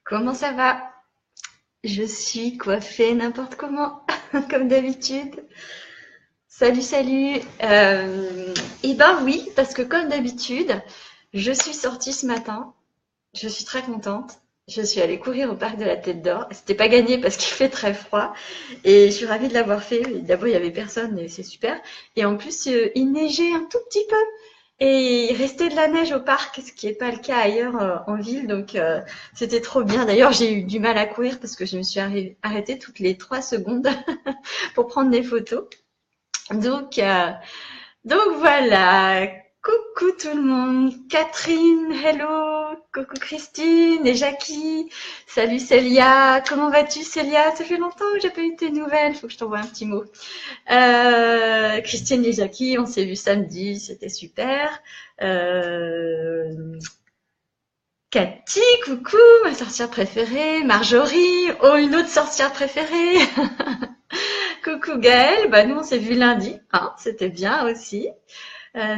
Comment ça va? Je suis coiffée n'importe comment, comme d'habitude. Salut, salut. Eh ben oui, parce que comme d'habitude, je suis sortie ce matin. Je suis très contente. Je suis allée courir au parc de la Tête d'Or. C'était pas gagné parce qu'il fait très froid. Et je suis ravie de l'avoir fait. D'abord, il y avait personne et c'est super. Et en plus, il neigeait un tout petit peu. Et il restait de la neige au parc, ce qui n'est pas le cas ailleurs en ville. Donc, c'était trop bien. D'ailleurs, j'ai eu du mal à courir parce que je me suis arrêtée toutes les 3 secondes pour prendre des photos. Donc, euh, donc voilà. Coucou tout le monde. Catherine, hello. Coucou Christine et Jackie. Salut Célia. Comment vas-tu Célia? Ça fait longtemps que j'ai pas eu tes nouvelles. Faut que je t'envoie un petit mot. Christine et Jackie, on s'est vu samedi, c'était super. Euh, Cathy, coucou, ma sorcière préférée. Marjorie, oh, une autre sorcière préférée. Coucou Gaëlle, bah nous on s'est vu lundi, hein, c'était bien aussi.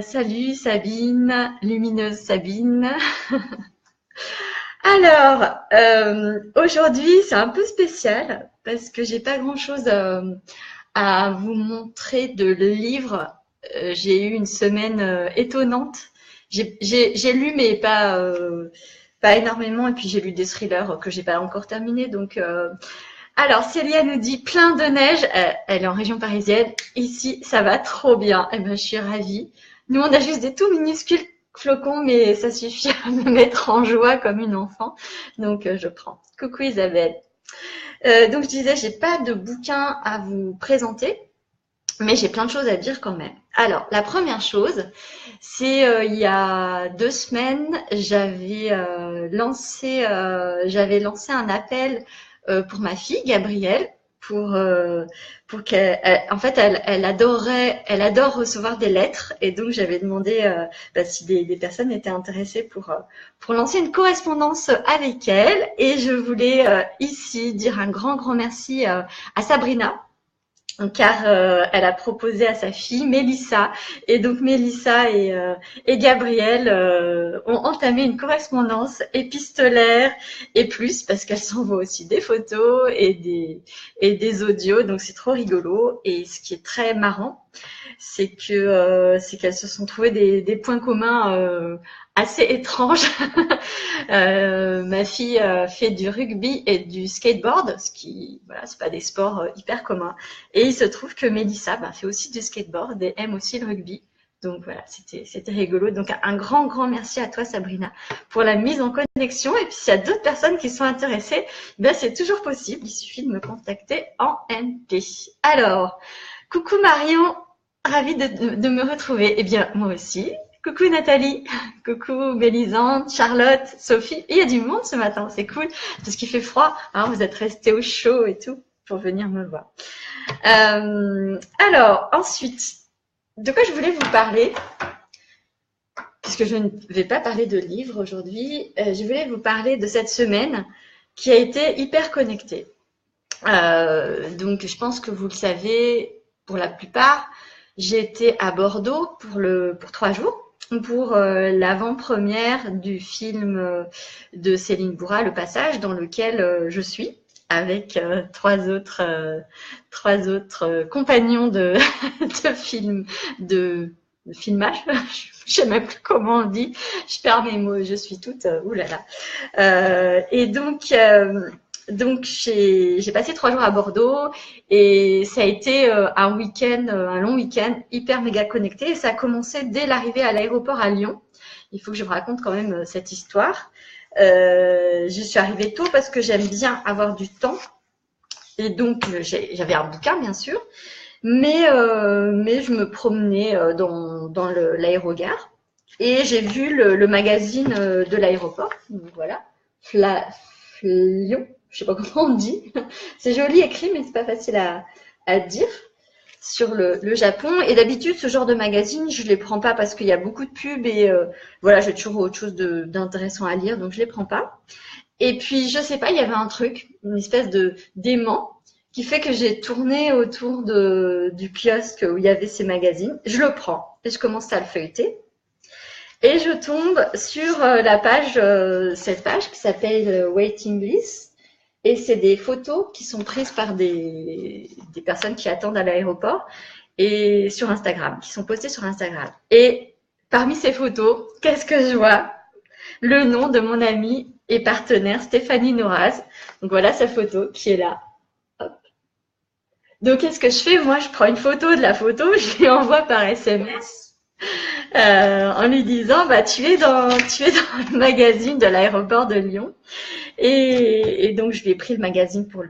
Salut Sabine, lumineuse Sabine. Alors, aujourd'hui c'est un peu spécial parce que j'ai pas grand-chose à vous montrer de livres. J'ai eu une semaine étonnante. J'ai lu, mais pas énormément. Et puis j'ai lu des thrillers que j'ai pas encore terminés. Donc, alors Célia nous dit plein de neige. Elle est en région parisienne. Ici, ça va trop bien. Eh ben, je suis ravie. Nous, on a juste des tout minuscules flocons, mais ça suffit à me mettre en joie comme une enfant. Donc, je prends. Coucou Isabelle. Donc je disais, j'ai pas de bouquin à vous présenter, mais j'ai plein de choses à dire quand même. Alors, la première chose, c'est il y a 2 semaines, j'avais lancé un appel pour ma fille Gabrielle pour en fait elle adore recevoir des lettres et donc j'avais demandé si des personnes étaient intéressées pour lancer une correspondance avec elle et je voulais ici dire un grand merci à Sabrina car elle a proposé à sa fille Mélissa et donc Mélissa et Gabrielle ont entamé une correspondance épistolaire et plus parce qu'elles s'envoient aussi des photos et des audios, donc c'est trop rigolo. Et ce qui est très marrant, c'est qu'elles se sont trouvées des points communs assez étranges. Ma fille fait du rugby et du skateboard, ce qui, voilà, c'est pas des sports hyper communs. Et il se trouve que Mélissa fait aussi du skateboard et aime aussi le rugby. Donc voilà, c'était rigolo. Donc un grand merci à toi Sabrina pour la mise en connexion. Et puis s'il y a d'autres personnes qui sont intéressées, c'est toujours possible. Il suffit de me contacter en MP. Alors, coucou Marion, ravie de me retrouver. Eh bien, moi aussi. Coucou Nathalie, coucou Mélisande, Charlotte, Sophie. Il y a du monde ce matin, c'est cool, parce qu'il fait froid. Hein, vous êtes restés au chaud et tout pour venir me voir. Alors, ensuite, de quoi je voulais vous parler, puisque je ne vais pas parler de livres aujourd'hui, je voulais vous parler de cette semaine qui a été hyper connectée. Donc, je pense que vous le savez, pour la plupart, j'ai été à Bordeaux pour 3 jours pour l'avant-première du film de Céline Bourrat, Le Passage, dans lequel je suis avec trois autres compagnons de, de filmage. Je sais même plus comment on dit. Je perds mes mots. Je suis toute oulala. Et donc j'ai passé 3 jours à Bordeaux et ça a été un week-end, un long week-end hyper méga connecté. Et ça a commencé dès l'arrivée à l'aéroport à Lyon. Il faut que je vous raconte quand même cette histoire. Je suis arrivée tôt parce que j'aime bien avoir du temps. Et donc j'avais un bouquin bien sûr, mais je me promenais dans l'aérogare et j'ai vu le magazine de l'aéroport. Donc voilà, Flion, je sais pas comment on dit. C'est joli écrit, mais c'est pas facile à dire sur le Japon. Et d'habitude, ce genre de magazine, je les prends pas parce qu'il y a beaucoup de pubs et voilà, j'ai toujours autre chose d'intéressant à lire, donc je les prends pas. Et puis, je sais pas, il y avait un truc, une espèce de d'aimant qui fait que j'ai tourné autour du kiosque où il y avait ces magazines. Je le prends et je commence à le feuilleter. Et je tombe sur la page, cette page qui s'appelle Waiting List. Et c'est des photos qui sont prises par des personnes qui attendent à l'aéroport et sur Instagram, qui sont postées sur Instagram. Et parmi ces photos, qu'est-ce que je vois? Le nom de mon amie et partenaire Stéphanie Noraz. Donc voilà sa photo qui est là. Hop. Donc qu'est-ce que je fais? Moi, je prends une photo de la photo, je lui envoie par SMS. En lui disant bah tu es dans le magazine de l'aéroport de Lyon et donc je lui ai pris le magazine pour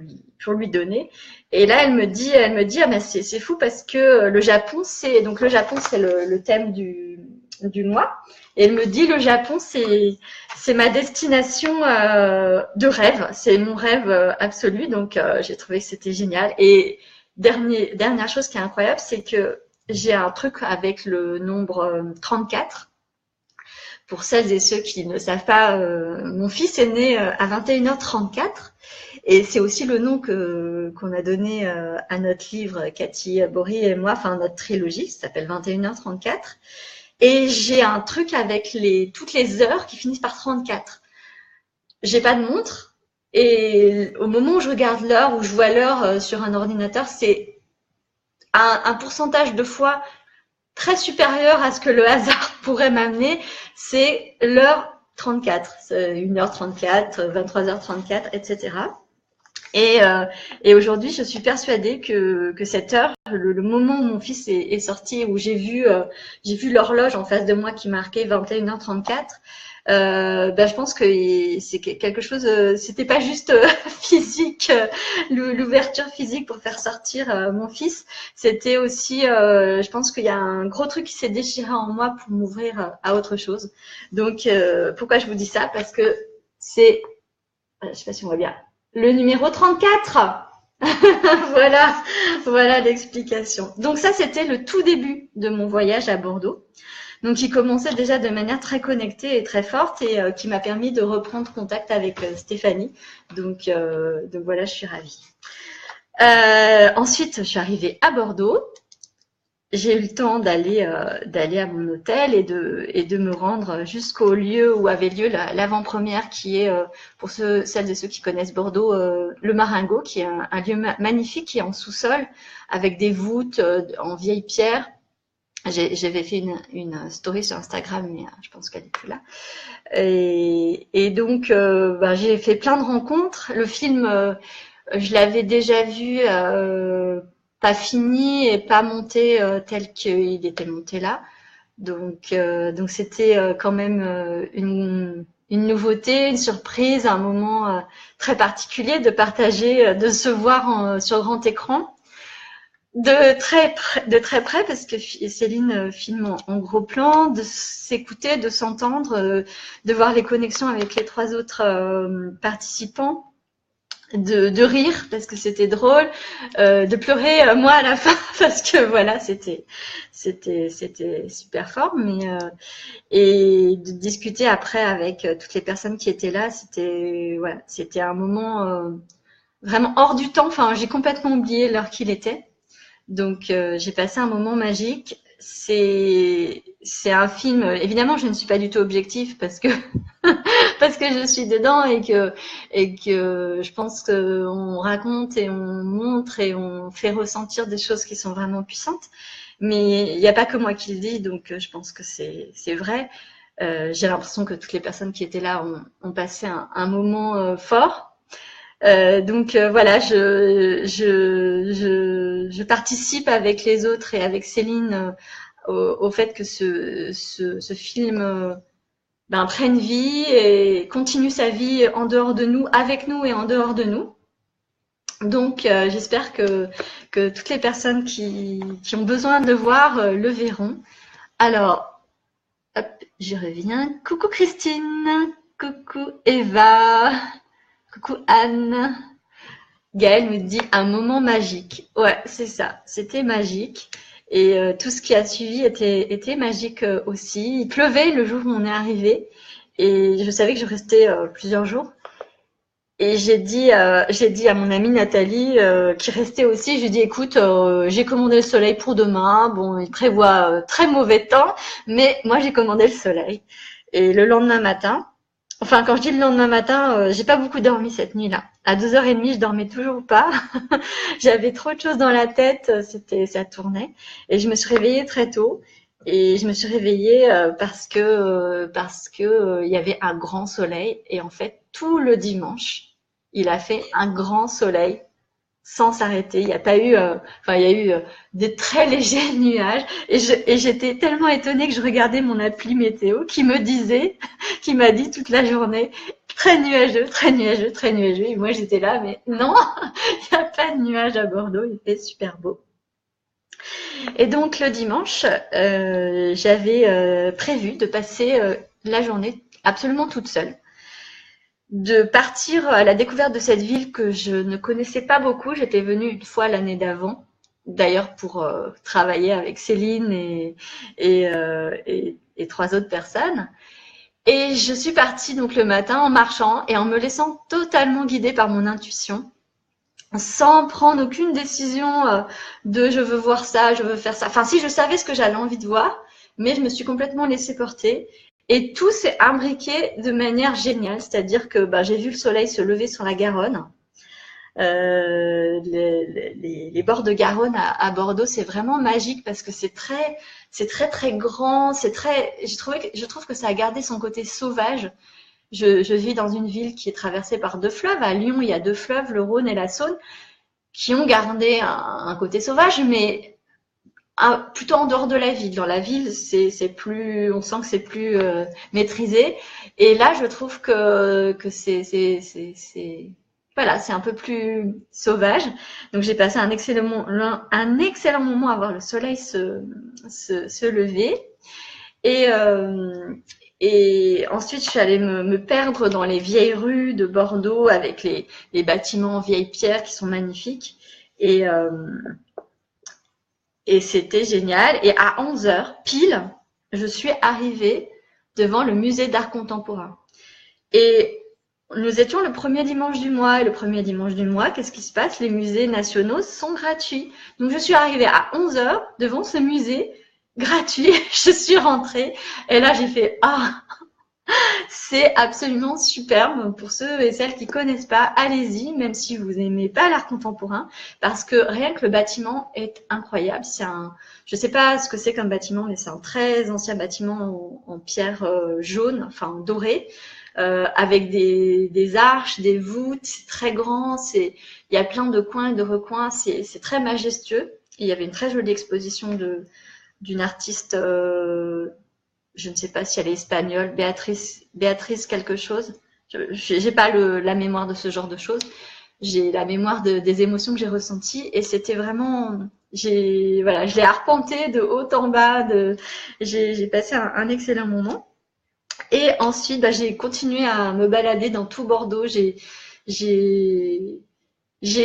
lui donner et là elle me dit ah ben c'est fou parce que le Japon c'est le thème du mois et elle me dit le Japon c'est ma destination de rêve, c'est mon rêve absolu, donc j'ai trouvé que c'était génial. Et dernière chose qui est incroyable, c'est que j'ai un truc avec le nombre 34. Pour celles et ceux qui ne savent pas, mon fils est né à 21h34 et c'est aussi le nom qu'on a donné à notre livre, Cathy Bory et moi, enfin notre trilogie, ça s'appelle 21h34. Et j'ai un truc avec toutes les heures qui finissent par 34. J'ai pas de montre et au moment où je regarde l'heure, où je vois l'heure sur un ordinateur, c'est un pourcentage de fois très supérieur à ce que le hasard pourrait m'amener, c'est l'heure 34, 1h34, 23h34, etc. Et aujourd'hui, je suis persuadée que cette heure, le moment où mon fils est sorti, où j'ai vu l'horloge en face de moi qui marquait 21h34, je pense que c'est quelque chose. C'était pas juste physique, l'ouverture physique pour faire sortir mon fils. C'était aussi, je pense qu'il y a un gros truc qui s'est déchiré en moi pour m'ouvrir à autre chose. Donc, pourquoi je vous dis ça? Parce que c'est, je sais pas si on voit bien, le numéro 34. Voilà l'explication. Donc ça, c'était le tout début de mon voyage à Bordeaux. Donc, il commençait déjà de manière très connectée et très forte et qui m'a permis de reprendre contact avec Stéphanie. Donc voilà, je suis ravie. Ensuite, je suis arrivée à Bordeaux. J'ai eu le temps d'aller à mon hôtel et de me rendre jusqu'au lieu où avait lieu l'avant-première, qui est pour celles et ceux qui connaissent Bordeaux, le Maringot, qui est un lieu magnifique qui est en sous-sol avec des voûtes en vieille pierre. J'avais fait une story sur Instagram, mais je pense qu'elle n'est plus là. Et donc, j'ai fait plein de rencontres. Le film, je l'avais déjà vu, pas fini et pas monté tel qu'il était monté là. Donc c'était quand même une nouveauté, une surprise, un moment très particulier de partager, de se voir sur grand écran. De très près, parce que Céline filme en gros plan, de s'écouter, de s'entendre, de voir les connexions avec les trois autres participants, de rire parce que c'était drôle, de pleurer moi à la fin parce que voilà, c'était super fort, mais et de discuter après avec toutes les personnes qui étaient là, c'était un moment vraiment hors du temps. Enfin, j'ai complètement oublié l'heure qu'il était. Donc j'ai passé un moment magique. C'est un film. Évidemment, je ne suis pas du tout objective parce que parce que je suis dedans et que je pense qu'on raconte et on montre et on fait ressentir des choses qui sont vraiment puissantes. Mais il n'y a pas que moi qui le dis, donc je pense que c'est vrai. J'ai l'impression que toutes les personnes qui étaient là ont passé un moment fort. Voilà, je participe avec les autres et avec Céline au fait que ce film prenne vie et continue sa vie en dehors de nous, avec nous et en dehors de nous. Donc j'espère que toutes les personnes qui ont besoin de le voir le verront. Alors, hop, j'y reviens. Coucou Christine, coucou Eva. Coucou Anne. Gaëlle me dit un moment magique. Ouais, c'est ça. C'était magique. Et tout ce qui a suivi était magique aussi. Il pleuvait le jour où on est arrivé. Et je savais que je restais plusieurs jours. Et j'ai dit à mon amie Nathalie, qui restait aussi, j'ai dit, écoute, j'ai commandé le soleil pour demain. Bon, il prévoit très mauvais temps, mais moi j'ai commandé le soleil. Et le lendemain matin, enfin quand je dis le lendemain matin, j'ai pas beaucoup dormi cette nuit-là. À 2h30, je dormais toujours pas. J'avais trop de choses dans la tête, ça tournait. Et je me suis réveillée très tôt. Et je me suis réveillée parce que il y avait un grand soleil. Et en fait, tout le dimanche, il a fait un grand soleil sans s'arrêter. Il n'y a pas eu, enfin, il y a eu des très légers nuages. Et j'étais tellement étonnée que je regardais mon appli météo qui me disait, qui m'a dit toute la journée, très nuageux, très nuageux, très nuageux. Et moi, j'étais là, mais non, il n'y a pas de nuages à Bordeaux. Il fait super beau. Et donc, le dimanche, j'avais prévu de passer la journée absolument toute seule, de partir à la découverte de cette ville que je ne connaissais pas beaucoup. J'étais venue une fois l'année d'avant, d'ailleurs pour travailler avec Céline et trois autres personnes. Et je suis partie donc le matin en marchant et en me laissant totalement guider par mon intuition, sans prendre aucune décision de je veux voir ça, je veux faire ça. Enfin, si je savais ce que j'avais envie de voir, mais je me suis complètement laissée porter. Et tout s'est imbriqué de manière géniale, c'est-à-dire que j'ai vu le soleil se lever sur la Garonne. Les bords de Garonne à Bordeaux, c'est vraiment magique parce que c'est très très grand, c'est très. Je trouve que ça a gardé son côté sauvage. Je vis dans une ville qui est traversée par deux fleuves. À Lyon, il y a deux fleuves, le Rhône et la Saône, qui ont gardé un côté sauvage, mais plutôt en dehors de la ville. Dans la ville, c'est plus, on sent que c'est plus maîtrisé. Et là, je trouve que voilà, c'est un peu plus sauvage. Donc j'ai passé un excellent moment à voir le soleil se lever. Et, et ensuite, je suis allée me perdre dans les vieilles rues de Bordeaux avec les bâtiments en vieilles pierres qui sont magnifiques. Et, euh, et c'était génial. Et à 11h, pile, je suis arrivée devant le musée d'art contemporain. Et nous étions le premier dimanche du mois. Et le premier dimanche du mois, qu'est-ce qui se passe? Les musées nationaux sont gratuits. Donc, je suis arrivée à 11h devant ce musée gratuit. Je suis rentrée. Et là, j'ai fait « Ah !» C'est absolument superbe pour ceux et celles qui connaissent pas. Allez-y, même si vous n'aimez pas l'art contemporain, parce que rien que le bâtiment est incroyable. Je sais pas ce que c'est comme bâtiment, mais c'est un très ancien bâtiment en pierre jaune, enfin dorée, avec des arches, des voûtes. C'est très grand. Il y a plein de coins et de recoins. C'est très majestueux. Il y avait une très jolie exposition d'une artiste. Je ne sais pas si elle est espagnole, Béatrice quelque chose. Je n'ai pas la mémoire de ce genre de choses. J'ai la mémoire des émotions que j'ai ressenties et c'était vraiment, voilà, je l'ai arpenté de haut en bas. J'ai passé un excellent moment. Et ensuite, j'ai continué à me balader dans tout Bordeaux. J'ai,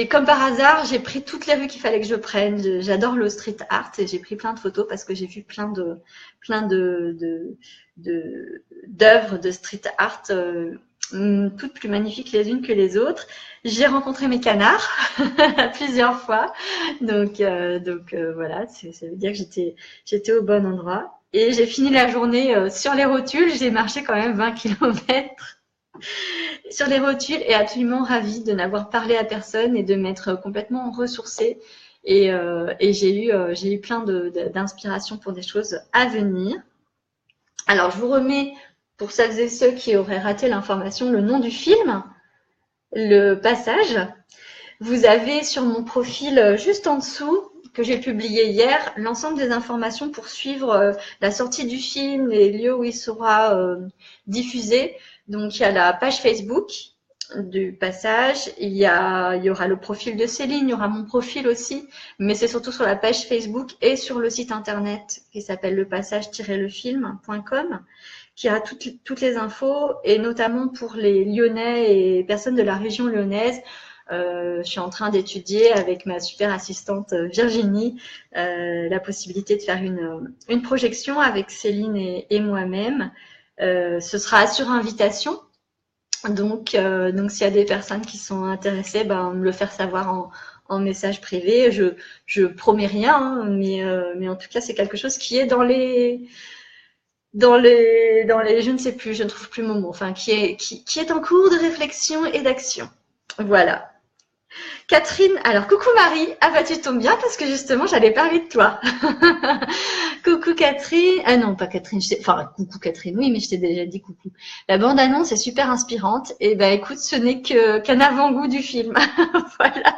comme par hasard, j'ai pris toutes les rues qu'il fallait que je prenne. J'adore le street art et j'ai pris plein de photos parce que j'ai vu plein d'œuvres de street art, toutes plus magnifiques les unes que les autres. J'ai rencontré mes canards plusieurs fois, donc voilà, ça veut dire que j'étais au bon endroit. Et j'ai fini la journée sur les rotules. J'ai marché quand même 20 kilomètres sur les rotules et absolument ravie de n'avoir parlé à personne et de m'être complètement ressourcée. Et j'ai eu plein d'inspiration pour des choses à venir. Alors, je vous remets, pour celles et ceux qui auraient raté l'information, le nom du film, Le Passage. Vous avez sur mon profil juste en dessous, que j'ai publié hier, l'ensemble des informations pour suivre la sortie du film, les lieux où il sera diffusé. Donc, il y a la page Facebook du Passage, il y aura le profil de Céline, il y aura mon profil aussi, mais c'est surtout sur la page Facebook et sur le site internet qui s'appelle lepassage-lefilm.com qui a toutes les infos, et notamment pour les Lyonnais et personnes de la région lyonnaise. Je suis en train d'étudier avec ma super assistante Virginie la possibilité de faire une projection avec Céline et moi-même. Ce sera sur invitation. Donc s'il y a des personnes qui sont intéressées, ben, me le faire savoir en message privé. Je promets rien, hein, mais en tout cas, c'est quelque chose qui est je ne sais plus, je ne trouve plus mon mot, enfin, qui est en cours de réflexion et d'action. Voilà. Catherine, alors coucou Marie, ah bah tu tombes bien parce que justement j'allais parler de toi. Coucou Catherine, ah non pas Catherine, enfin coucou Catherine, oui mais je t'ai déjà dit coucou. La bande-annonce est super inspirante et bah écoute ce n'est qu'un avant-goût du film. Voilà.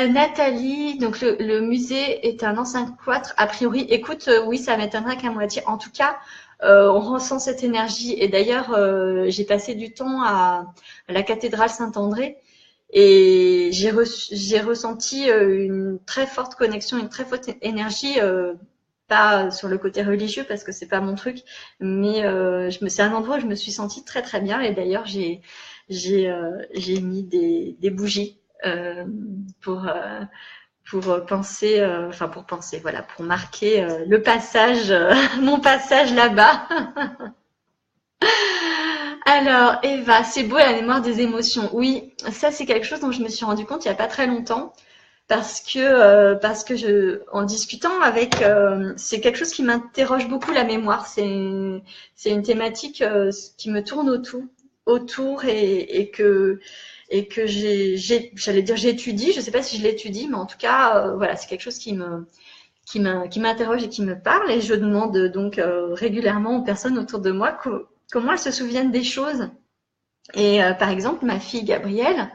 Nathalie, donc le musée est un ancien cloître a priori. Écoute, oui ça m'étonnerait qu'à moitié. En tout cas, on ressent cette énergie et d'ailleurs j'ai passé du temps à la cathédrale Saint-André. Et j'ai ressenti une très forte connexion, une très forte énergie, pas sur le côté religieux parce que c'est pas mon truc, mais c'est un endroit où je me suis sentie très très bien. Et d'ailleurs j'ai mis des bougies pour penser, enfin pour penser, voilà, pour marquer le passage, mon passage là-bas. Alors, Eva, c'est beau la mémoire des émotions. Oui, ça c'est quelque chose dont je me suis rendu compte il n'y a pas très longtemps parce que en discutant avec, c'est quelque chose qui m'interroge beaucoup la mémoire. C'est une thématique qui me tourne autour et que j'allais dire j'étudie. Je ne sais pas si je l'étudie, mais en tout cas, voilà, c'est quelque chose qui m'interroge et qui me parle. Et je demande donc régulièrement aux personnes autour de moi comment elles se souviennent des choses. Et par exemple, ma fille Gabrielle,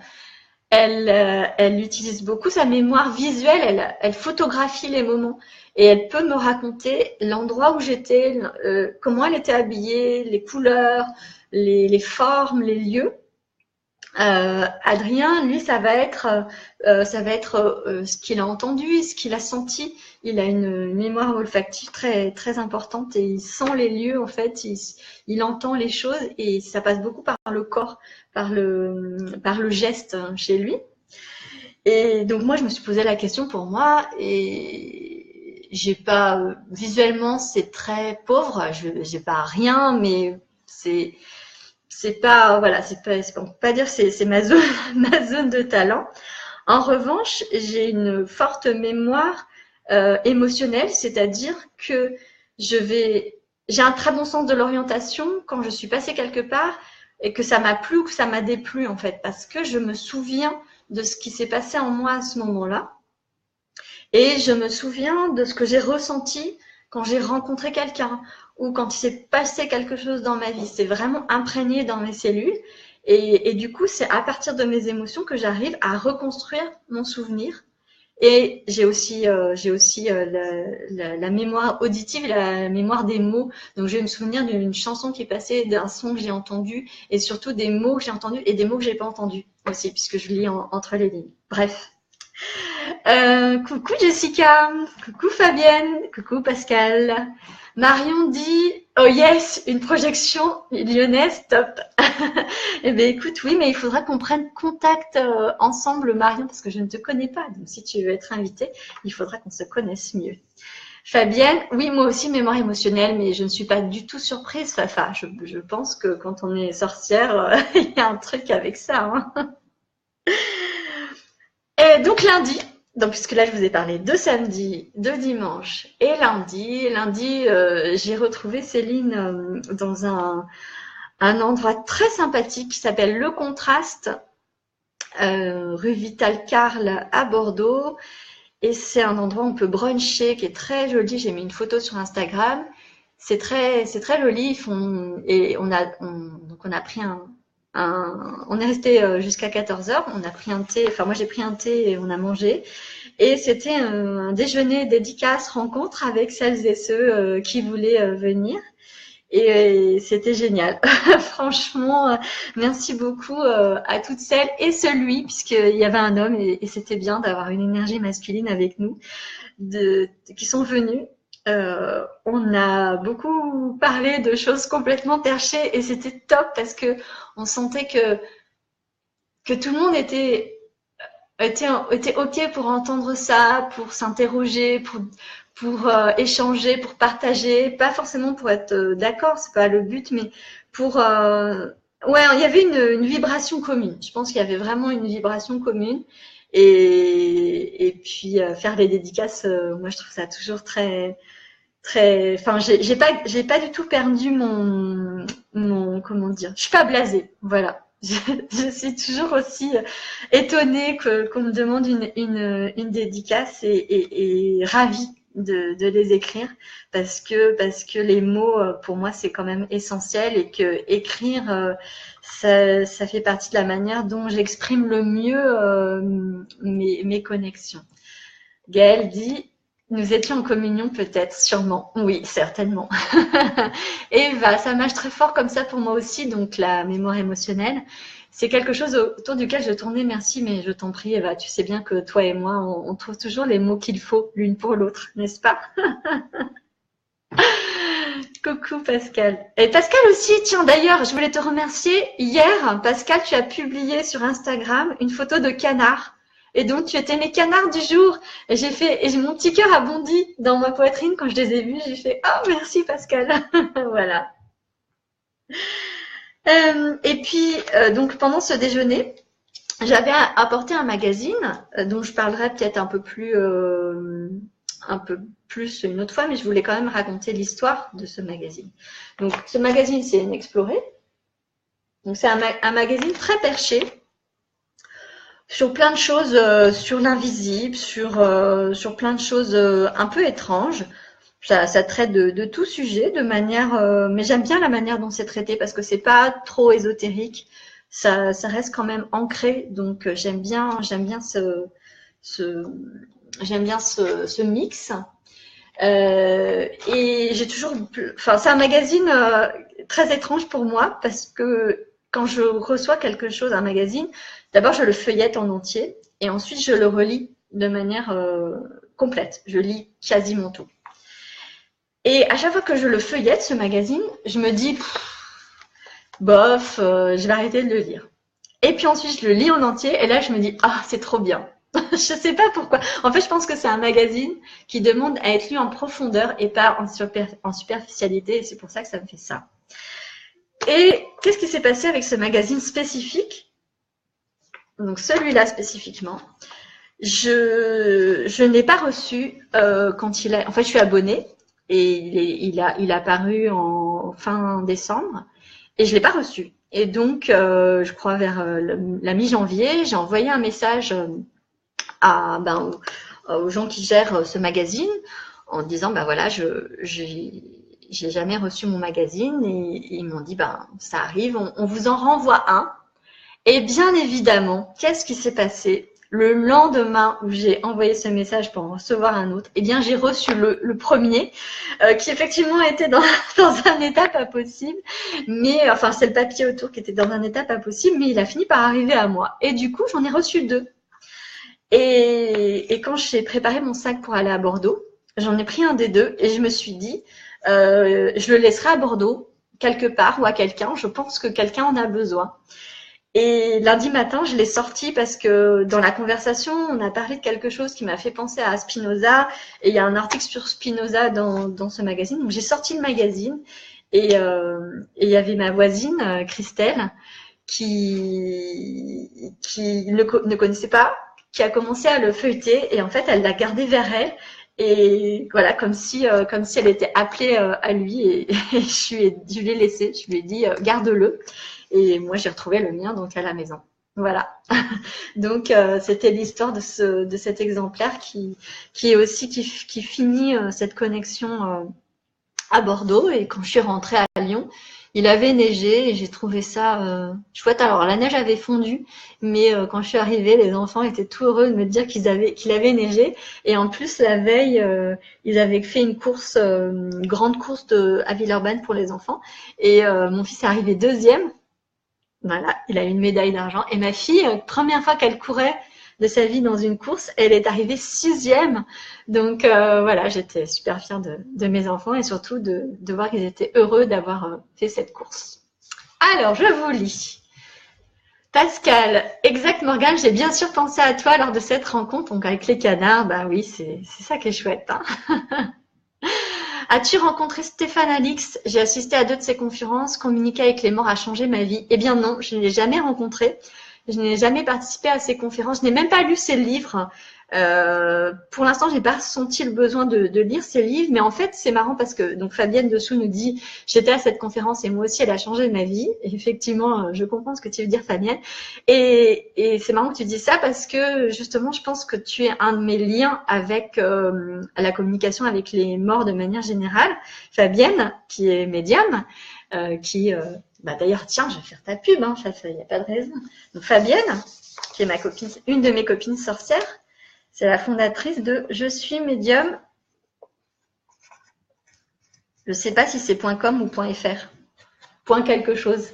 elle utilise beaucoup sa mémoire visuelle, elle photographie les moments et elle peut me raconter l'endroit où j'étais, comment elle était habillée, les couleurs, les formes, les lieux. Adrien, lui, ça va être ce qu'il a entendu, ce qu'il a senti. Il a une mémoire olfactive très très importante et il sent les lieux en fait. Il entend les choses et ça passe beaucoup par le corps, par le geste chez lui. Et donc moi, je me suis posé la question pour moi et j'ai pas visuellement c'est très pauvre. J'ai pas rien, mais c'est pas voilà, on peut pas dire c'est ma zone ma zone de talent. En revanche, j'ai une forte mémoire émotionnelle, c'est-à-dire que j'ai un très bon sens de l'orientation quand je suis passée quelque part et que ça m'a plu ou que ça m'a déplu en fait, parce que je me souviens de ce qui s'est passé en moi à ce moment-là et je me souviens de ce que j'ai ressenti quand j'ai rencontré quelqu'un ou quand il s'est passé quelque chose dans ma vie. C'est vraiment imprégné dans mes cellules. Et du coup, c'est à partir de mes émotions que j'arrive à reconstruire mon souvenir. Et j'ai aussi la mémoire auditive, la mémoire des mots. Donc, je vais me souvenir d'une chanson qui est passée, d'un son que j'ai entendu, et surtout des mots que j'ai entendus et des mots que j'ai pas entendus aussi, puisque je lis entre les lignes. Bref. Coucou Jessica, coucou Fabienne, coucou Pascal. Marion dit oh yes, une projection lyonnaise, top. Eh bien écoute, oui, mais il faudra qu'on prenne contact ensemble, Marion, parce que je ne te connais pas. Donc si tu veux être invitée, il faudra qu'on se connaisse mieux. Fabienne, oui, moi aussi, mémoire émotionnelle, mais je ne suis pas du tout surprise, Fafa. Je pense que quand on est sorcière, il y a un truc avec ça. Hein. Et donc lundi, donc puisque là je vous ai parlé de samedi, de dimanche et lundi. Lundi, j'ai retrouvé Céline dans un endroit très sympathique qui s'appelle Le Contraste, rue Vital Carle à Bordeaux. Et c'est un endroit où on peut bruncher, qui est très joli. J'ai mis une photo sur Instagram. C'est très joli. Donc on a pris on est resté jusqu'à 14h. On a pris un thé. Enfin, moi j'ai pris un thé et on a mangé. Et c'était un déjeuner dédicace rencontre avec celles et ceux qui voulaient venir. Et c'était génial. Franchement, merci beaucoup à toutes celles et celui, puisqu'il y avait un homme et c'était bien d'avoir une énergie masculine avec nous, qui sont venus. On a beaucoup parlé de choses complètement perchées et c'était top parce que on sentait que tout le monde était OK pour entendre ça, pour s'interroger, pour échanger, pour partager, pas forcément pour être d'accord, c'est pas le but, mais pour Ouais, il y avait une vibration commune. Je pense qu'il y avait vraiment une vibration commune. Et puis faire les dédicaces, moi je trouve ça toujours très. Enfin, j'ai pas du tout perdu comment dire. Je suis pas blasée. Voilà. Je suis toujours aussi étonnée qu'on me demande une dédicace et ravie de les écrire parce que les mots pour moi c'est quand même essentiel et que écrire ça fait partie de la manière dont j'exprime le mieux mes connexions. Gaëlle dit nous étions en communion peut-être, sûrement. Oui, certainement. Eva, ça marche très fort comme ça pour moi aussi, donc la mémoire émotionnelle. C'est quelque chose autour duquel je tournais. Merci, mais je t'en prie, Eva. Tu sais bien que toi et moi, on trouve toujours les mots qu'il faut l'une pour l'autre, n'est-ce pas? Coucou Pascal. Et Pascal aussi, tiens d'ailleurs, je voulais te remercier. Hier, Pascal, tu as publié sur Instagram une photo de canard. Et donc, tu étais mes canards du jour. Et mon petit cœur a bondi dans ma poitrine quand je les ai vus. J'ai fait, oh, merci Pascal. Voilà. Et puis, donc, pendant ce déjeuner, j'avais apporté un magazine dont je parlerai peut-être un peu plus une autre fois, mais je voulais quand même raconter l'histoire de ce magazine. Donc, ce magazine, c'est Inexploré. Donc, c'est un magazine très perché sur plein de choses, sur l'invisible, sur plein de choses un peu étranges. Ça traite de tout sujet, de manière, mais j'aime bien la manière dont c'est traité parce que c'est pas trop ésotérique. Ça reste quand même ancré, donc j'aime bien ce, ce mix. Et j'ai toujours, enfin, c'est un magazine très étrange pour moi parce que quand je reçois quelque chose, un magazine, d'abord je le feuillette en entier et ensuite je le relis de manière complète. Je lis quasiment tout. Et à chaque fois que je le feuillette, ce magazine, je me dis, bof, je vais arrêter de le lire. Et puis ensuite, je le lis en entier et là, je me dis, ah, c'est trop bien. Je sais pas pourquoi. En fait, je pense que c'est un magazine qui demande à être lu en profondeur et pas en superficialité. Et c'est pour ça que ça me fait ça. Et qu'est-ce qui s'est passé avec ce magazine spécifique? Donc celui-là spécifiquement, je n'ai pas reçu quand il a. En fait, je suis abonnée et il a paru en fin décembre et je l'ai pas reçu. Et donc, je crois vers la mi-janvier, j'ai envoyé un message aux gens qui gèrent ce magazine en disant ben voilà, j'ai jamais reçu mon magazine et ils m'ont dit ben ça arrive, on vous en renvoie un. Et bien évidemment, qu'est-ce qui s'est passé? Le lendemain où j'ai envoyé ce message pour en recevoir un autre, eh bien j'ai reçu le premier qui effectivement était dans un état pas possible, mais enfin c'est le papier autour qui était dans un état pas possible, mais il a fini par arriver à moi. Et du coup j'en ai reçu deux. Et quand j'ai préparé mon sac pour aller à Bordeaux, j'en ai pris un des deux et je me suis dit, je le laisserai à Bordeaux, quelque part ou à quelqu'un. Je pense que quelqu'un en a besoin. Et lundi matin, je l'ai sorti parce que dans la conversation, on a parlé de quelque chose qui m'a fait penser à Spinoza. Et il y a un article sur Spinoza dans ce magazine. Donc j'ai sorti le magazine et il y avait ma voisine, Christelle, qui ne connaissait pas, qui a commencé à le feuilleter et en fait elle l'a gardé vers elle et voilà comme si elle était appelée à lui et je lui ai laissé, je lui ai dit garde-le et moi j'ai retrouvé le mien donc à la maison. Voilà. Donc c'était l'histoire de cet exemplaire qui est aussi qui finit cette connexion à Bordeaux et quand je suis rentrée à Lyon, il avait neigé et j'ai trouvé ça chouette. Alors la neige avait fondu, mais quand je suis arrivée, les enfants étaient tout heureux de me dire qu'il avait neigé. Et en plus la veille, ils avaient fait une course, une grande course à Villeurbanne pour les enfants. Et mon fils est arrivé deuxième. Voilà, il a eu une médaille d'argent. Et ma fille, première fois qu'elle courait de sa vie dans une course, elle est arrivée 6e. Donc voilà, j'étais super fière de mes enfants et surtout de voir qu'ils étaient heureux d'avoir fait cette course. Alors, je vous lis. Pascal, exact Morgane, j'ai bien sûr pensé à toi lors de cette rencontre. Donc avec les canards, bah oui, c'est ça qui est chouette. Hein. As-tu rencontré Stéphane Alix? J'ai assisté à 2 de ses conférences. Communiquer avec les morts a changé ma vie. Eh bien non, je ne l'ai jamais rencontré. Je n'ai jamais participé à ses conférences. Je n'ai même pas lu ses livres. Pour l'instant, j'ai pas senti le besoin de lire ses livres. Mais en fait, c'est marrant parce que donc Fabienne Dessous nous dit « J'étais à cette conférence et moi aussi, elle a changé ma vie. » Et effectivement, je comprends ce que tu veux dire, Fabienne. Et c'est marrant que tu dis ça parce que justement, je pense que tu es un de mes liens avec la communication avec les morts de manière générale. Fabienne, qui est médium, d'ailleurs, tiens, je vais faire ta pub, hein, il n'y a pas de raison. Donc Fabienne, qui est ma copine, une de mes copines sorcières, c'est la fondatrice de Je suis médium. Je ne sais pas si c'est .com ou .fr. Point quelque chose.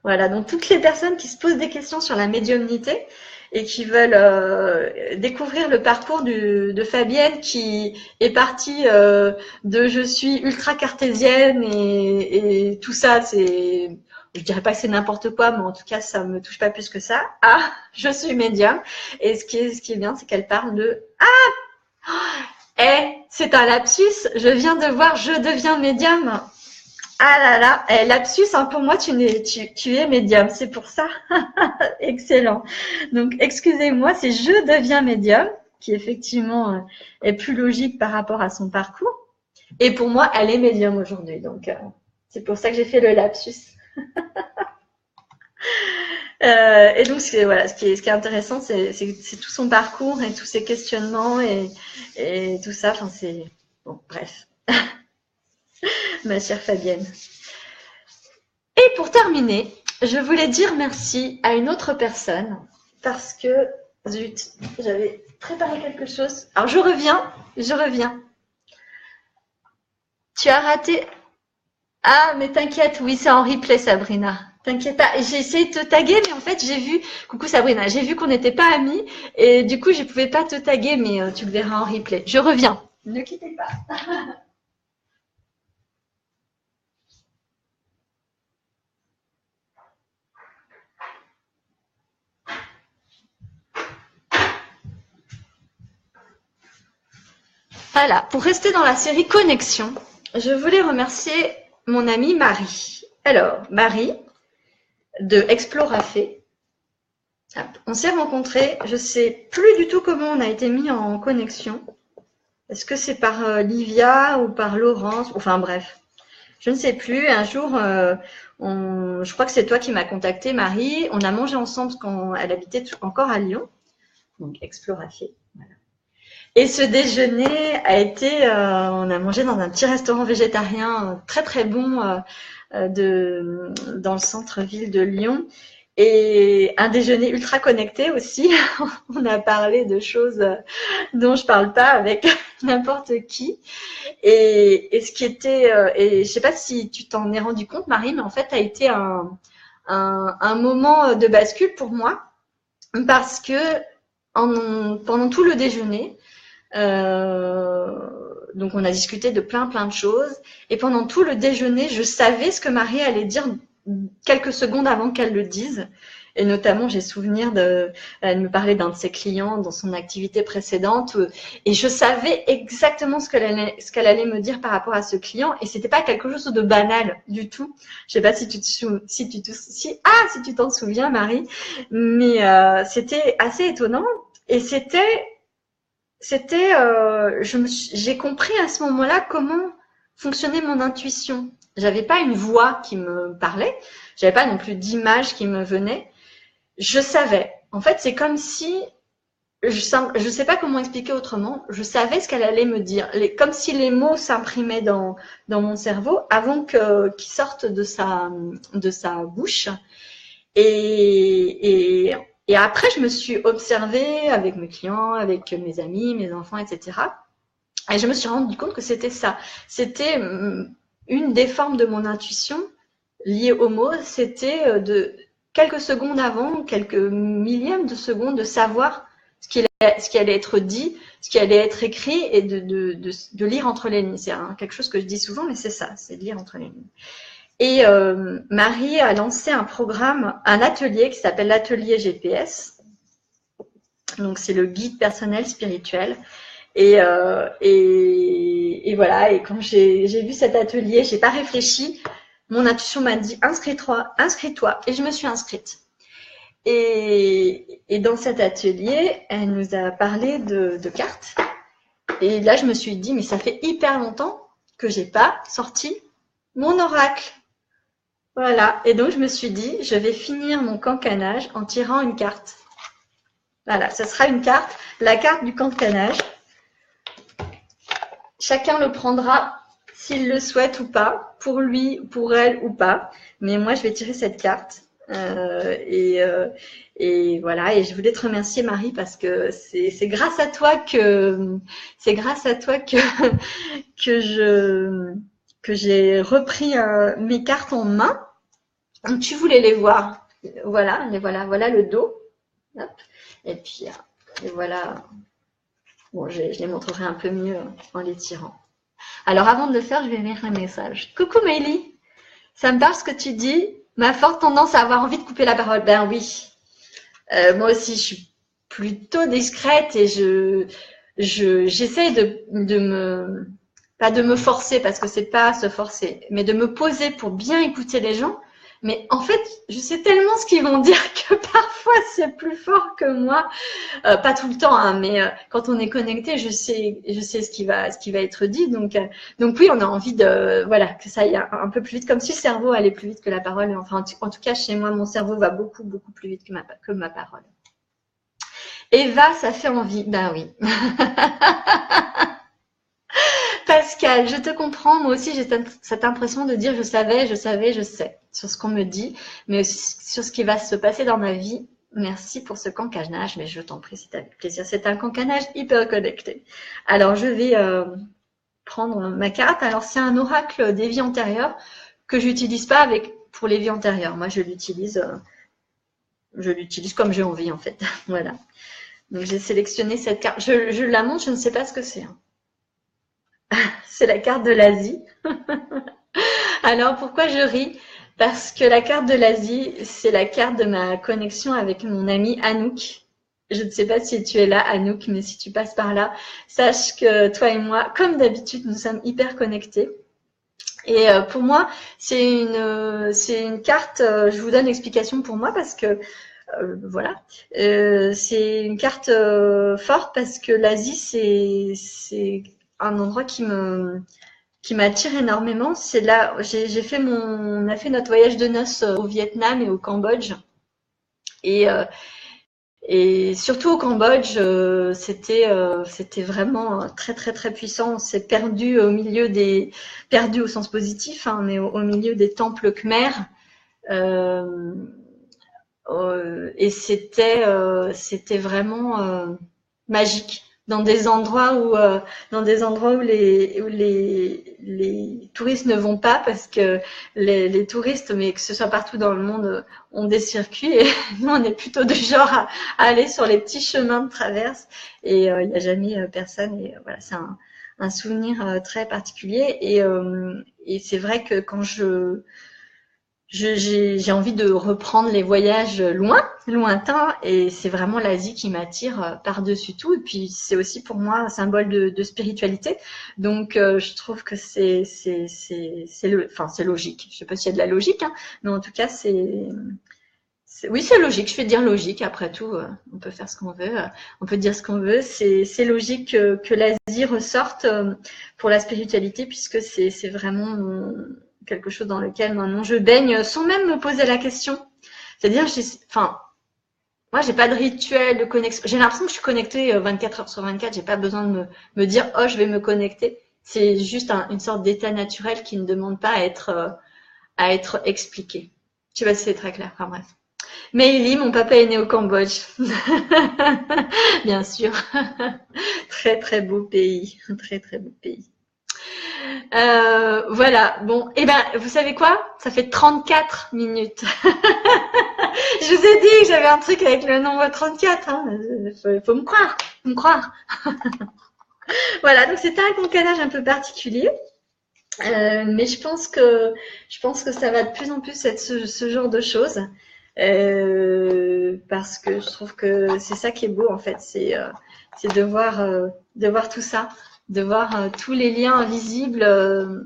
Voilà, donc toutes les personnes qui se posent des questions sur la médiumnité et qui veulent découvrir le parcours de Fabienne qui est partie de je suis ultra cartésienne et tout ça, c'est, je dirais pas que c'est n'importe quoi, mais en tout cas ça me touche pas plus que ça. Ah, je suis médium. Et ce qui est bien, c'est qu'elle parle de c'est un lapsus, je viens de voir je deviens médium. Ah là là, lapsus, hein, pour moi, tu es médium, c'est pour ça. Excellent. Donc, excusez-moi, c'est je deviens médium, qui effectivement est plus logique par rapport à son parcours. Et pour moi, elle est médium aujourd'hui. Donc, c'est pour ça que j'ai fait le lapsus. Et donc, voilà, ce qui est intéressant, c'est tout son parcours et tous ses questionnements et tout ça. Enfin, c'est bon, bref. Ma chère Fabienne. Et pour terminer, je voulais dire merci à une autre personne parce que, zut, j'avais préparé quelque chose. Alors, je reviens. Tu as raté. Ah, mais t'inquiète, oui, c'est en replay, Sabrina. T'inquiète pas, j'ai essayé de te taguer, mais en fait, j'ai vu, coucou Sabrina, j'ai vu qu'on n'était pas amis et du coup, je ne pouvais pas te taguer, mais tu le verras en replay. Je reviens. Ne quittez pas. Voilà, pour rester dans la série Connexion, je voulais remercier mon amie Marie. Alors, Marie, de Explorafé. On s'est rencontrés, je ne sais plus du tout comment on a été mis en connexion. Est-ce que c'est par Livia ou par Laurence? Enfin bref, je ne sais plus. Un jour, je crois que c'est toi qui m'as contacté, Marie. On a mangé ensemble quand elle habitait encore à Lyon. Donc, Explorafé. Voilà. Et ce déjeuner a été, on a mangé dans un petit restaurant végétarien très très bon dans le centre-ville de Lyon. Et un déjeuner ultra connecté aussi. On a parlé de choses dont je parle pas avec n'importe qui. Et ce qui était, et je sais pas si tu t'en es rendu compte, Marie, mais en fait, ça a été un moment de bascule pour moi parce que pendant tout le déjeuner, donc on a discuté de plein de choses et pendant tout le déjeuner, je savais ce que Marie allait dire quelques secondes avant qu'elle le dise. Et notamment, j'ai souvenir elle me parlait d'un de ses clients dans son activité précédente et je savais exactement ce qu'elle allait me dire par rapport à ce client et c'était pas quelque chose de banal du tout. Je sais pas si tu t'en souviens, Marie, mais c'était assez étonnant et j'ai compris à ce moment-là comment fonctionnait mon intuition. J'avais pas une voix qui me parlait, j'avais pas non plus d'image qui me venait. Je savais. En fait, c'est comme si, je sais pas comment expliquer autrement, je savais ce qu'elle allait me dire. Comme si les mots s'imprimaient dans mon cerveau avant qu'ils sortent de sa bouche. Et après, je me suis observée avec mes clients, avec mes amis, mes enfants, etc. Et je me suis rendu compte que c'était ça. C'était une des formes de mon intuition liée aux mots, c'était de quelques secondes avant, quelques millièmes de secondes, de savoir ce qui allait être dit, ce qui allait être écrit et de lire entre les lignes. C'est quelque chose que je dis souvent, mais c'est ça, c'est de lire entre les lignes. Et Marie a lancé un programme, un atelier qui s'appelle l'atelier GPS. Donc, c'est le guide personnel spirituel. Et voilà, et quand j'ai vu cet atelier, j'ai pas réfléchi. Mon intuition m'a dit inscris-toi, inscris-toi. Et je me suis inscrite. Et dans cet atelier, elle nous a parlé de cartes. Et là, je me suis dit, mais ça fait hyper longtemps que j'ai pas sorti mon oracle. Voilà. Et donc, je me suis dit, je vais finir mon cancanage en tirant une carte. Voilà, ce sera une carte, la carte du cancanage. Chacun le prendra s'il le souhaite ou pas, pour lui, pour elle ou pas. Mais moi, je vais tirer cette carte. Et voilà. Et je voulais te remercier, Marie, parce que c'est grâce à toi que que j'ai repris mes cartes en main. Donc, tu voulais les voir. Voilà, voilà le dos. Hop. Et puis, et voilà. Bon, je les montrerai un peu mieux en les tirant. Alors, avant de le faire, je vais lire un message. Coucou, Mélie. Ça me parle ce que tu dis. Ma forte tendance à avoir envie de couper la parole. Ben oui. Moi aussi, je suis plutôt discrète et j'essaye pas de me forcer parce que c'est pas se forcer, mais de me poser pour bien écouter les gens. Mais en fait, je sais tellement ce qu'ils vont dire que parfois c'est plus fort que moi. Pas tout le temps, hein, mais quand on est connecté, je sais ce qui va être dit. Donc oui, on a envie voilà, que ça aille un peu plus vite, comme si le cerveau allait plus vite que la parole. Enfin, en tout cas, chez moi, mon cerveau va beaucoup plus vite que ma parole. Eva, ça fait envie. Ben oui. Pascal, je te comprends. Moi aussi, j'ai cette impression de dire je savais, je sais sur ce qu'on me dit, mais aussi sur ce qui va se passer dans ma vie. Merci pour ce cancanage, mais je t'en prie, c'est avec plaisir. C'est un cancanage hyper connecté. Alors, je vais prendre ma carte. Alors, c'est un oracle des vies antérieures que je n'utilise pas pour les vies antérieures. Moi, je l'utilise comme j'ai envie, en fait. Voilà. Donc, j'ai sélectionné cette carte. Je la montre, je ne sais pas ce que c'est. Hein. C'est la carte de l'Asie. Alors, pourquoi je ris? Parce que la carte de l'Asie, c'est la carte de ma connexion avec mon ami Anouk. Je ne sais pas si tu es là, Anouk, mais si tu passes par là, sache que toi et moi, comme d'habitude, nous sommes hyper connectés. Et pour moi, c'est une carte, je vous donne l'explication pour moi parce que voilà, c'est une carte forte parce que l'Asie, c'est un endroit qui m'attire énormément. C'est là, on a fait notre voyage de noces au Vietnam et au Cambodge. Et surtout au Cambodge, c'était vraiment très très très puissant. On s'est perdu perdu au sens positif, hein, mais au milieu des temples khmers. Et c'était vraiment magique dans des endroits où les touristes ne vont pas parce que les touristes, mais que ce soit partout dans le monde, ont des circuits et nous on est plutôt du genre à aller sur les petits chemins de traverse et il n'y a jamais personne et voilà, c'est un souvenir très particulier et c'est vrai que quand j'ai envie de reprendre les voyages lointains, et c'est vraiment l'Asie qui m'attire par-dessus tout. Et puis c'est aussi pour moi un symbole de spiritualité. Donc je trouve que c'est logique. Je sais pas s'il y a de la logique, hein, mais en tout cas oui, c'est logique. Je vais dire logique. Après tout, on peut faire ce qu'on veut, on peut dire ce qu'on veut. C'est logique que l'Asie ressorte pour la spiritualité, puisque c'est vraiment quelque chose dans lequel maintenant je baigne sans même me poser la question. C'est-à-dire, moi, j'ai pas de rituel de connexion. J'ai l'impression que je suis connectée 24 heures sur 24. J'ai pas besoin de me dire, oh, je vais me connecter. C'est juste une sorte d'état naturel qui ne demande pas à être expliqué. Je sais pas si c'est très clair. Enfin bref. Meili, mon papa est né au Cambodge. Bien sûr. Très très beau pays. Très très beau pays. Voilà, bon, et ben, vous savez quoi? Ça fait 34 minutes. Je vous ai dit que j'avais un truc avec le nombre 34, hein. Faut me croire. Voilà, donc c'était un cancanage un peu particulier. Mais je pense que ça va de plus en plus être ce genre de choses. Parce que je trouve que c'est ça qui est beau en fait, c'est de voir tout ça, de voir tous les liens invisibles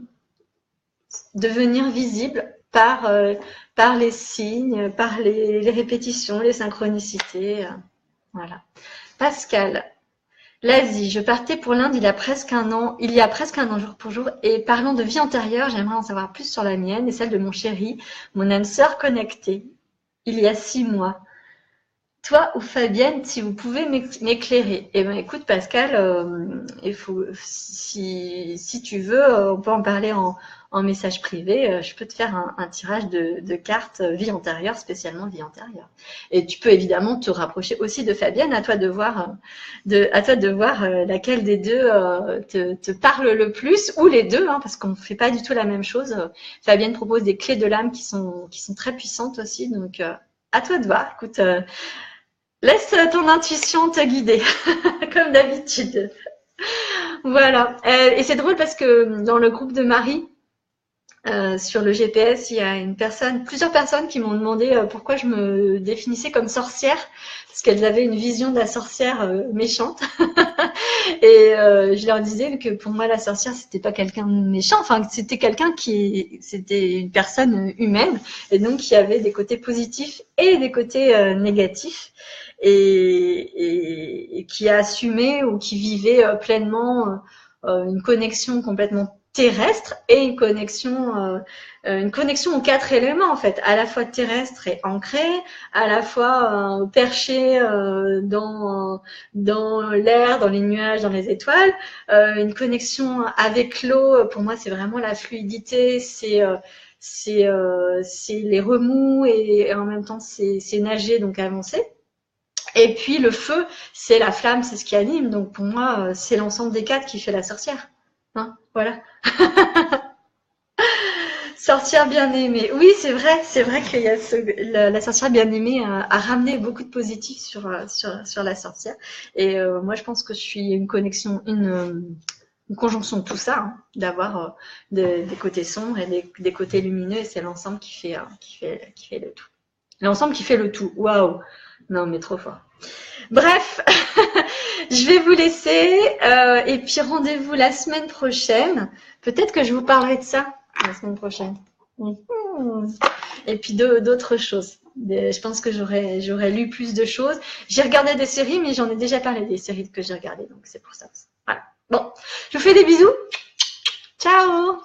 devenir visibles par les signes, par les répétitions, les synchronicités. Voilà. Pascal, l'Asie, je partais pour l'Inde il y a presque un an jour pour jour, et parlant de vie antérieure, j'aimerais en savoir plus sur la mienne et celle de mon chéri, mon âme sœur connectée, il y a 6 mois. Toi ou Fabienne, si vous pouvez m'éclairer. Eh ben, écoute Pascal, il faut, si tu veux, on peut en parler en message privé. Je peux te faire un tirage de cartes vie antérieure, spécialement vie antérieure. Et tu peux évidemment te rapprocher aussi de Fabienne. À toi de voir, laquelle des deux te parle le plus, ou les deux, hein, parce qu'on ne fait pas du tout la même chose. Fabienne propose des clés de l'âme qui sont très puissantes aussi. Donc, à toi de voir. Écoute. Laisse ton intuition te guider, comme d'habitude. Voilà. Et c'est drôle parce que dans le groupe de Marie, sur le GPS, il y a plusieurs personnes qui m'ont demandé pourquoi je me définissais comme sorcière, parce qu'elles avaient une vision de la sorcière méchante. Et je leur disais que pour moi, la sorcière, c'était pas quelqu'un de méchant, enfin, c'était une personne humaine, et donc il y avait des côtés positifs et des côtés négatifs. Et qui a assumé ou qui vivait pleinement une connexion complètement terrestre et une connexion aux 4 éléments en fait, à la fois terrestre et ancré, à la fois perché dans l'air, dans les nuages, dans les étoiles, une connexion avec l'eau. Pour moi, c'est vraiment la fluidité, c'est les remous et en même temps c'est nager, donc avancer. Et puis le feu, c'est la flamme, c'est ce qui anime. Donc pour moi, c'est l'ensemble des 4 qui fait la sorcière. Hein, voilà. Sorcière bien aimée. Oui, c'est vrai qu'il y a la sorcière bien aimée a ramené beaucoup de positifs sur la sorcière. Et moi, je pense que je suis une connexion, une conjonction de tout ça, hein, d'avoir des côtés sombres et des côtés lumineux. Et c'est l'ensemble qui fait le tout. L'ensemble qui fait le tout. Waouh. Non, mais trop fort. Bref, je vais vous laisser et puis rendez-vous la semaine prochaine. Peut-être que je vous parlerai de ça la semaine prochaine. Et puis d'autres choses. Je pense que j'aurais lu plus de choses. J'ai regardé des séries, mais j'en ai déjà parlé des séries que j'ai regardées, donc c'est pour ça. Voilà. Bon, je vous fais des bisous. Ciao!